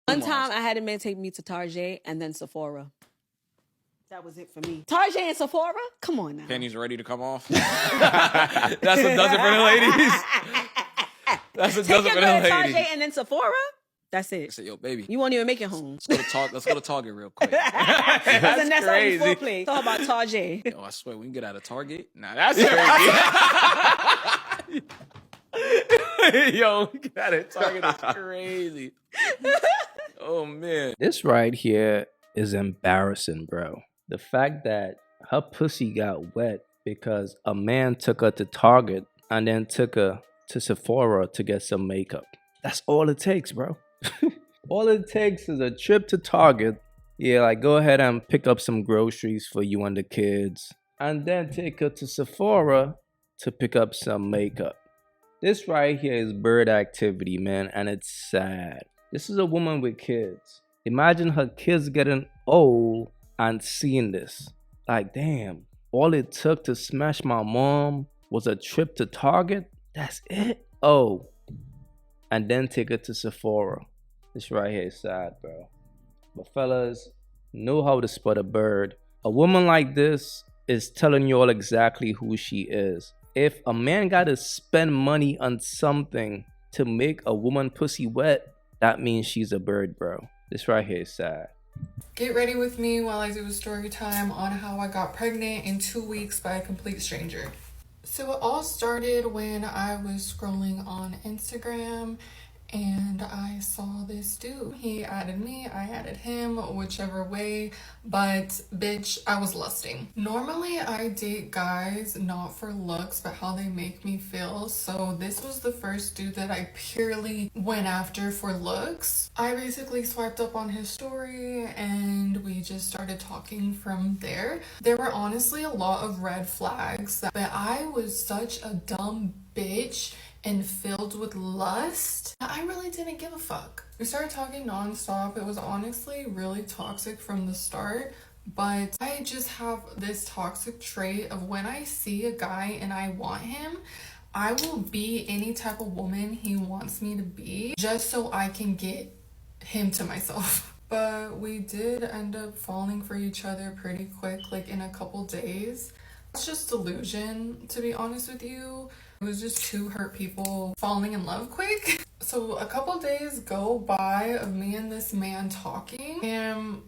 One time I had a man take me to Target and then Sephora. That was it for me. Target and Sephora? Come on now. Pennies ready to come off. That's what does it for the ladies. That's what does it for the ladies. Target and then Sephora? That's it. I said, yo, baby. You won't even make it home. Let's go to Target real quick. That's crazy. Foreplay. Talk about Target. Yo, I swear, we can get out of Target. Nah, that's crazy. Yo, we get out of Target. That's crazy. Oh, man. This right here is embarrassing, bro. The fact that her pussy got wet because a man took her to Target and then took her to Sephora to get some makeup. That's all it takes, bro. All it takes is a trip to Target. Yeah, like go ahead and pick up some groceries for you and the kids. And then take her to Sephora to pick up some makeup. This right here is bird activity, man, and it's sad. This is a woman with kids. Imagine her kids getting old and seeing this. Like, damn, all it took to smash my mom was a trip to Target? That's it? Oh. And then take her to Sephora. This right here is sad, bro. But fellas, know how to spot a bird. A woman like this is telling you all exactly who she is. If a man gotta spend money on something to make a woman pussy wet, that means she's a bird, bro. This right here is sad. Get ready with me while I do a story time on how I got pregnant in 2 weeks by a complete stranger. So it all started when I was scrolling on Instagram and I saw this dude. He added me, I added him, whichever way, but bitch, I was lusting. Normally I date guys not for looks, but how they make me feel. So this was the first dude that I purely went after for looks. I basically swiped up on his story and we just started talking from there. There were honestly a lot of red flags, but I was such a dumb bitch and filled with lust, I really didn't give a fuck. We started talking nonstop. It was honestly really toxic from the start, but I just have this toxic trait of when I see a guy and I want him, I will be any type of woman he wants me to be just so I can get him to myself. But we did end up falling for each other pretty quick, like in a couple days. It's just delusion, to be honest with you. It was just two hurt people falling in love quick. So a couple days go by of me and this man talking, and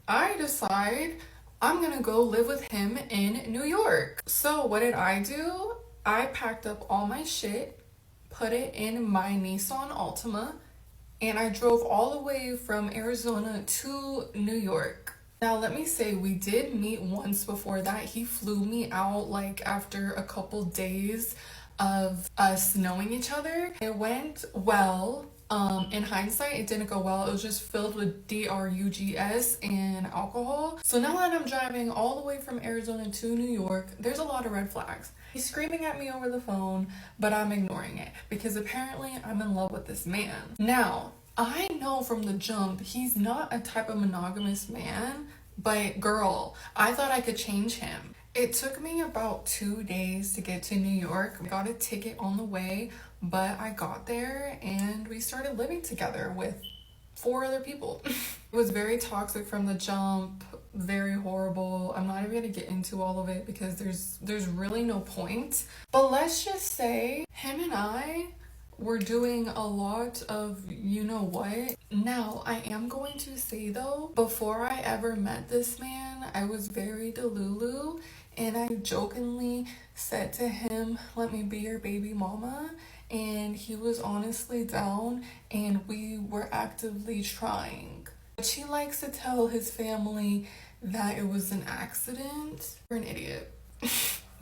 I decide I'm gonna go live with him in New York. So what did I do? I packed up all my shit, put it in my Nissan Altima, and I drove all the way from Arizona to New York. Now, let me say, we did meet once before that. He flew me out like after a couple days of us knowing each other. It went well. In hindsight, it didn't go well. It was just filled with drugs and alcohol. So now that I'm driving all the way from Arizona to New York, there's a lot of red flags. He's screaming at me over the phone, but I'm ignoring it because apparently I'm in love with this man. Now, I know from the jump he's not a type of monogamous man, but girl, I thought I could change him. It took me about 2 days to get to New York. I got a ticket on the way, but I got there and we started living together with 4 other people. It was very toxic from the jump, very horrible. I'm not even gonna get into all of it because there's really no point. But let's just say him and I were doing a lot of you know what. Now, I am going to say though, before I ever met this man, I was very delulu. And I jokingly said to him, let me be your baby mama. And he was honestly down and we were actively trying. But he likes to tell his family that it was an accident. You're an idiot.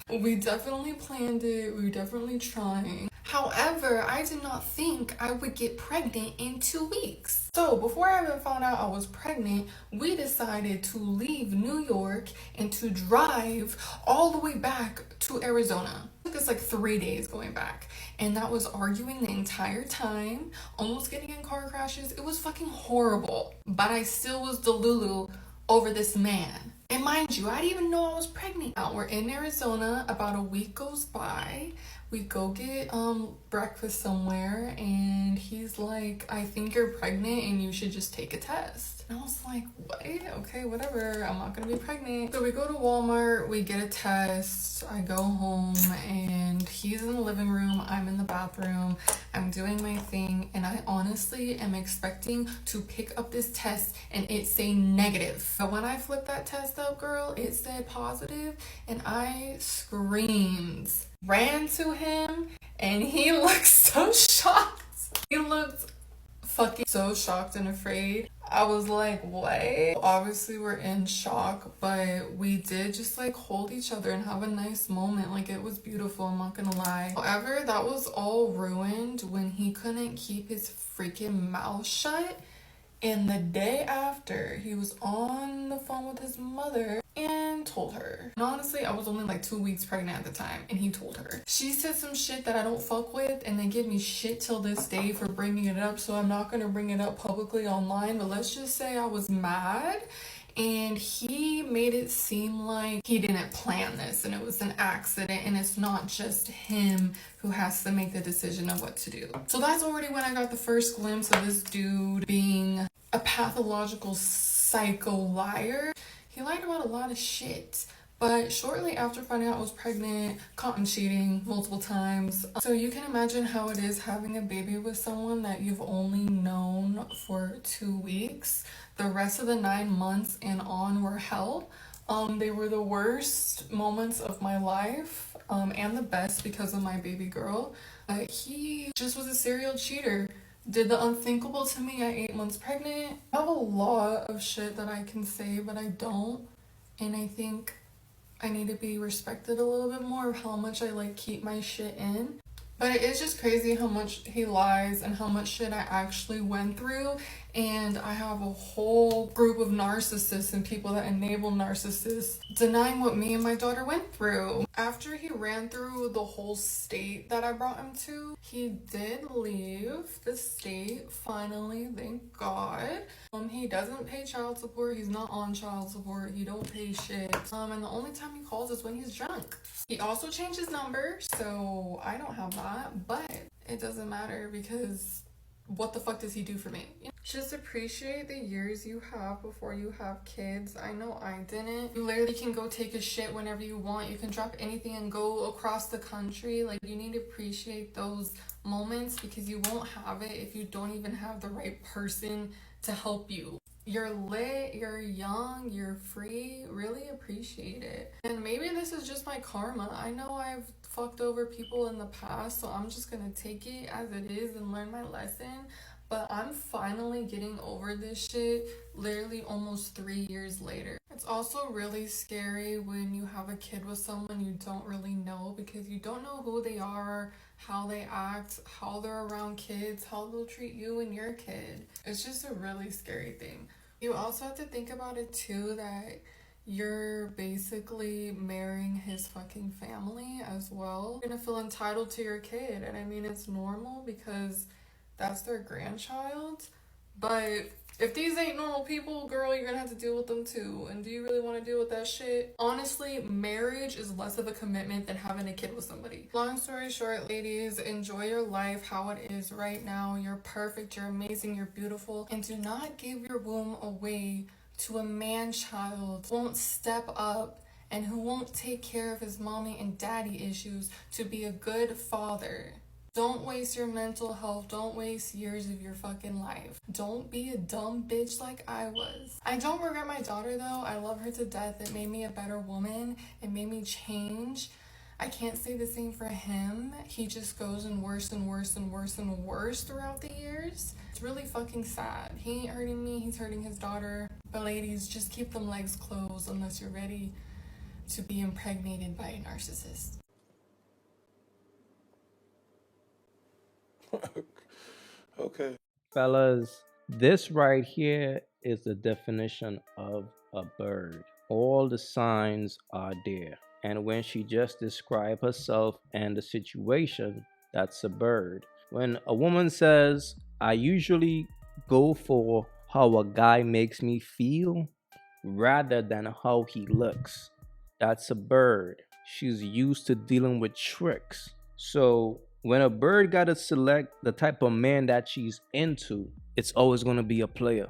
We definitely planned it. We were definitely trying. However, I did not think I would get pregnant in 2 weeks. So before I even found out I was pregnant, we decided to leave New York and to drive all the way back to Arizona. It took us like 3 days going back. And that was arguing the entire time, almost getting in car crashes. It was fucking horrible. But I still was delulu over this man. And mind you, I didn't even know I was pregnant. Now we're in Arizona, about a week goes by. We go get breakfast somewhere, and he's like, I think you're pregnant and you should just take a test. And I was like, what? Okay, whatever, I'm not gonna be pregnant. So we go to Walmart, we get a test, I go home, and he's in the living room, I'm in the bathroom, I'm doing my thing, and I honestly am expecting to pick up this test and it say negative. But when I flipped that test up, girl, it said positive, and I screamed, ran to him, and he looked so shocked. He looked fucking so shocked and afraid. I was like, what? Obviously we're in shock, but we did just like hold each other and have a nice moment. Like, it was beautiful, I'm not gonna lie. However, that was all ruined when he couldn't keep his freaking mouth shut. And the day after, he was on the phone with his mother and told her. And honestly, I was only like 2 weeks pregnant at the time, and he told her. She said some shit that I don't fuck with, and they give me shit till this day for bringing it up, so I'm not gonna bring it up publicly online, but let's just say I was mad. And he made it seem like he didn't plan this and it was an accident, and it's not just him who has to make the decision of what to do. So that's already when I got the first glimpse of this dude being a pathological psycho liar. He lied about a lot of shit. But shortly after finding out I was pregnant, caught him cheating multiple times. So you can imagine how it is having a baby with someone that you've only known for 2 weeks. The rest of the 9 months and on were hell. They were the worst moments of my life, and the best because of my baby girl. He just was a serial cheater. Did the unthinkable to me at 8 months pregnant. I have a lot of shit that I can say, but I don't. And I think I need to be respected a little bit more of how much I like keep my shit in. But it is just crazy how much he lies and how much shit I actually went through. And I have a whole group of narcissists and people that enable narcissists denying what me and my daughter went through. After he ran through the whole state that I brought him to, he did leave the state, finally, thank God. He doesn't pay child support, he's not on child support, he don't pay shit. And the only time he calls is when he's drunk. He also changed his number, so I don't have that, but it doesn't matter because what the fuck does he do for me? Just appreciate the years you have before you have kids. I know I didn't. You literally can go take a shit whenever you want. You can drop anything and go across the country. Like, you need to appreciate those moments because you won't have it if you don't even have the right person to help you. You're lit, you're young, you're free. Really appreciate it. And maybe this is just my karma. I know I've fucked over people in the past, so I'm just gonna take it as it is and learn my lesson. But I'm finally getting over this shit literally almost 3 years later. It's also really scary when you have a kid with someone you don't really know because you don't know who they are, how they act, how they're around kids, how they'll treat you and your kid. It's just a really scary thing. You also have to think about it too that you're basically marrying his fucking family as well. You're gonna feel entitled to your kid, and I mean, it's normal because that's their grandchild. But if these ain't normal people, girl, you're gonna have to deal with them too. And do you really want to deal with that shit? Honestly, marriage is less of a commitment than having a kid with somebody. Long story short, ladies, enjoy your life how it is right now. You're perfect, you're amazing, you're beautiful. And do not give your womb away to a man-child who won't step up and who won't take care of his mommy and daddy issues to be a good father. Don't waste your mental health. Don't waste years of your fucking life. Don't be a dumb bitch like I was. I don't regret my daughter though. I love her to death. It made me a better woman. It made me change. I can't say the same for him. He just goes and worse and worse and worse and worse throughout the years. It's really fucking sad. He ain't hurting me. He's hurting his daughter. But ladies, just keep them legs closed unless you're ready to be impregnated by a narcissist. Okay. Fellas, this right here is the definition of a bird. All the signs are there. And when she just described herself and the situation, that's a bird. When a woman says, I usually go for how a guy makes me feel rather than how he looks, that's a bird. She's used to dealing with tricks. So when a bird gotta select the type of man that she's into, it's always gonna be a player.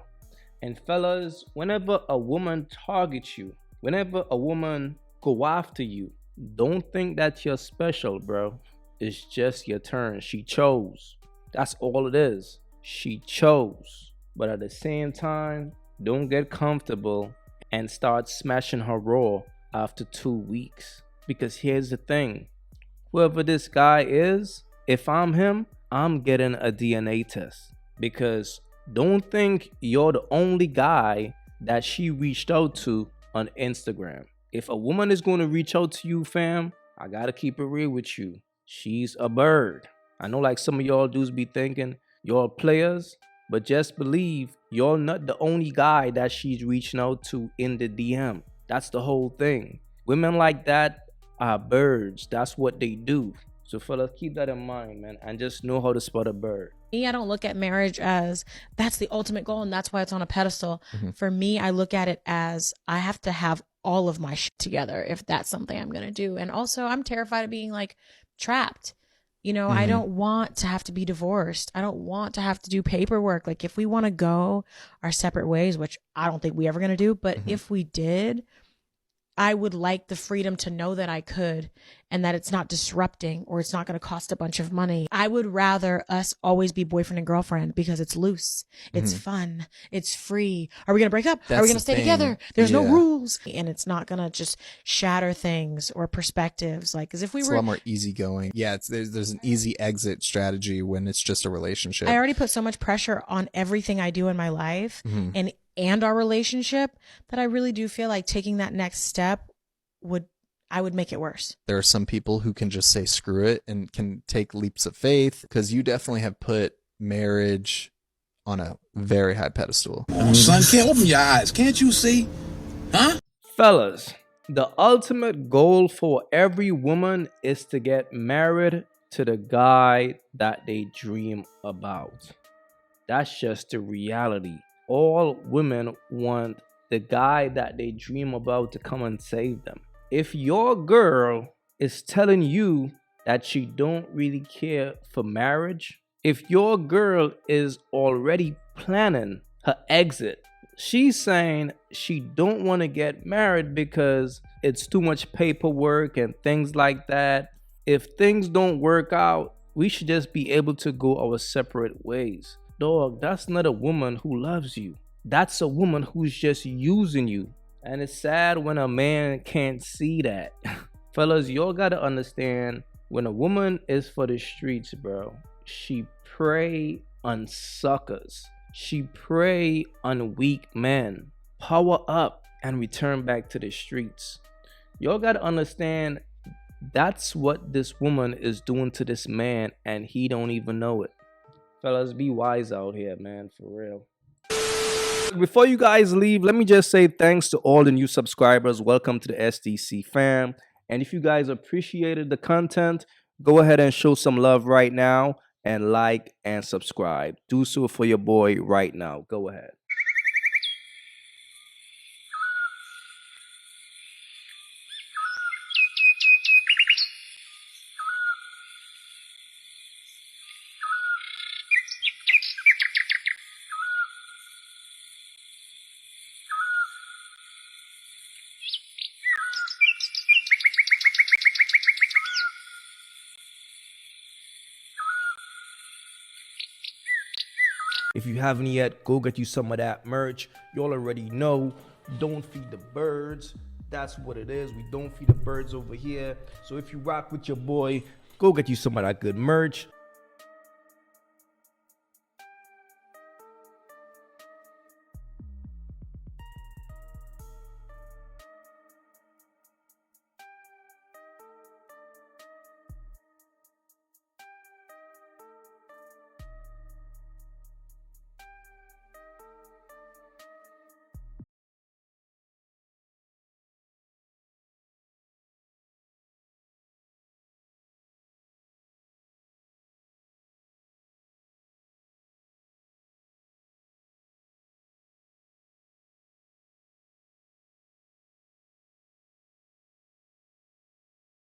And fellas, whenever a woman targets you, whenever a woman go after you, don't think that you're special, bro. It's just your turn. She chose. That's all it is. She chose. But at the same time, don't get comfortable and start smashing her raw after 2 weeks. Because here's the thing. Whoever this guy is, if I'm him, I'm getting a DNA test. Because don't think you're the only guy that she reached out to on Instagram. If a woman is going to reach out to you, fam, I gotta keep it real with you. She's a bird. I know like some of y'all dudes be thinking y'all players, but just believe you're not the only guy that she's reaching out to in the DM. That's the whole thing. Women like that are birds. That's what they do. So fellas, keep that in mind, man, and just know how to spot a bird. Me, I don't look at marriage as that's the ultimate goal and that's why it's on a pedestal. For me, I look at it as I have to have all of my shit together if that's something I'm going to do. And also, I'm terrified of being like trapped. You know, I don't want to have to be divorced. I don't want to have to do paperwork. Like if we want to go our separate ways, which I don't think we ever going to do, but if we did, I would like the freedom to know that I could and that it's not disrupting or it's not going to cost a bunch of money. I would rather us always be boyfriend and girlfriend because it's loose. It's fun. It's free. Are we going to break up? Are we going to stay together? There's no rules. And it's not going to just shatter things or perspectives. Like, cause if we It's were a lot more easygoing. Yeah, there's an easy exit strategy when it's just a relationship. I already put so much pressure on everything I do in my life and our relationship that I really do feel like taking that next step would make it worse. There are some people who can just say screw it and can take leaps of faith, because you definitely have put marriage on a very high pedestal. Son, can't open your eyes. Can't you see? Huh? Fellas, the ultimate goal for every woman is to get married to the guy that they dream about. That's just the reality. All women want the guy that they dream about to come and save them. If your girl is telling you that she don't really care for marriage, if your girl is already planning her exit, she's saying she don't want to get married because it's too much paperwork and things like that. If things don't work out, we should just be able to go our separate ways. Dog, that's not a woman who loves you. That's a woman who's just using you. And it's sad when a man can't see that. Fellas, y'all gotta understand, when a woman is for the streets, bro, she prey on suckers. She prey on weak men. Power up and return back to the streets. Y'all gotta understand, that's what this woman is doing to this man, and he don't even know it. Fellas, be wise out here, man, for real. Before you guys leave, let me just say thanks to all the new subscribers. Welcome to the SDC fam. And if you guys appreciated the content, go ahead and show some love right now and like and subscribe. Do so for your boy right now. Go ahead. If you haven't yet, go get you some of that merch. Y'all already know, don't feed the birds. That's what it is. We don't feed the birds over here. So if you rock with your boy, go get you some of that good merch.